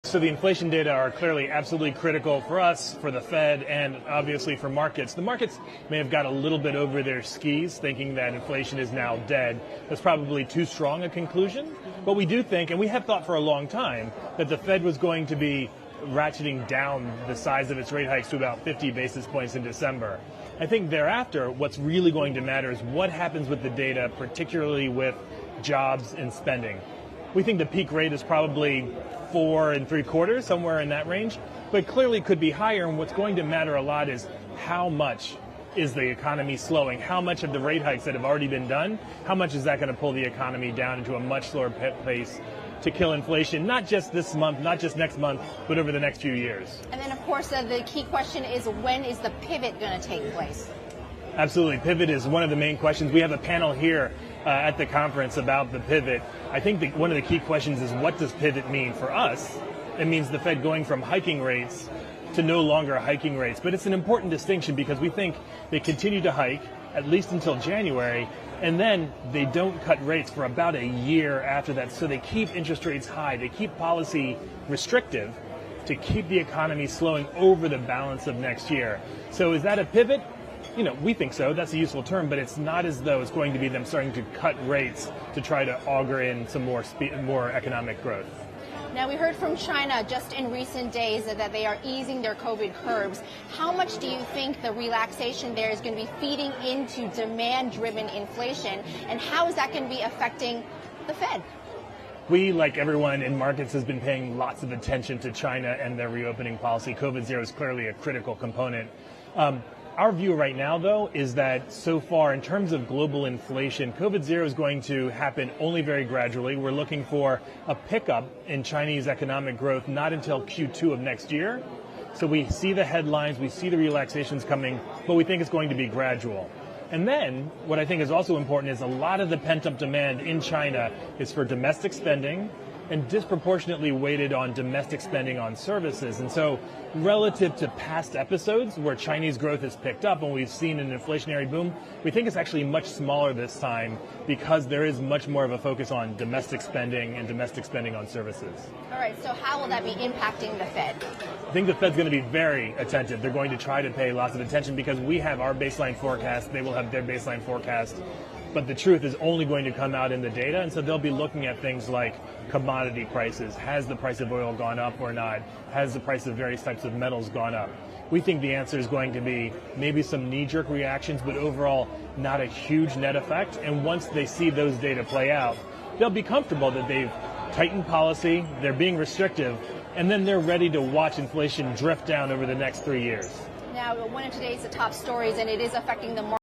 So the inflation data are clearly absolutely critical for us, for the Fed, and obviously for markets. The markets may have got a little bit over their skis, thinking that inflation is now dead. That's probably too strong a conclusion. But we do think, and we have thought for a long time, that the Fed was going to be ratcheting down the size of its rate hikes to about 50 basis points in December. I think thereafter, what's really going to matter is what happens with the data, particularly with jobs and spending. We think the peak rate is probably 4 3/4, somewhere in that range, but clearly could be higher. And what's going to matter a lot is how much is the economy slowing? How much of the rate hikes that have already been done, how much is that going to pull the economy down into a much slower pace to kill inflation, not just this month, not just next month, but over the next few years? And then, of course, the key question is, when is the pivot going to take place? Absolutely. Pivot is one of the main questions. We have a panel here at the conference about the pivot. I think one of the key questions is, what does pivot mean for us? It means the Fed going from hiking rates to no longer hiking rates. But it's an important distinction because we think they continue to hike at least until January, and then they don't cut rates for about a year after that. So they keep interest rates high. They keep policy restrictive to keep the economy slowing over the balance of next year. So is that a pivot? You know, we think so. That's a useful term, but it's not as though it's going to be them starting to cut rates to try to augur in some more economic growth. Now, we heard from China just in recent days that they are easing their COVID curbs. How much do you think the relaxation there is going to be feeding into demand-driven inflation, and how is that going to be affecting the Fed? We, like everyone in markets, has been paying lots of attention to China and their reopening policy. COVID-0 is clearly a critical component. Our view right now, though, is that so far, in terms of global inflation, COVID-0 is going to happen only very gradually. We're looking for a pickup in Chinese economic growth not until Q2 of next year. So we see the headlines, we see the relaxations coming, but we think it's going to be gradual. And then what I think is also important is a lot of the pent-up demand in China is for domestic spending and disproportionately weighted on domestic spending on services. And so relative to past episodes where Chinese growth has picked up and we've seen an inflationary boom, we think it's actually much smaller this time because there is much more of a focus on domestic spending and domestic spending on services. All right, so how will that be impacting the Fed? I think the Fed's going to be very attentive. They're going to try to pay lots of attention because we have our baseline forecast, they will have their baseline forecast. But the truth is only going to come out in the data, and so they'll be looking at things like commodity prices. Has the price of oil gone up or not? Has the price of various types of metals gone up? We think the answer is going to be maybe some knee-jerk reactions, but overall not a huge net effect. And once they see those data play out, they'll be comfortable that they've tightened policy, they're being restrictive, and then they're ready to watch inflation drift down over the next 3 years. Now, one of today's top stories, and it is affecting the market.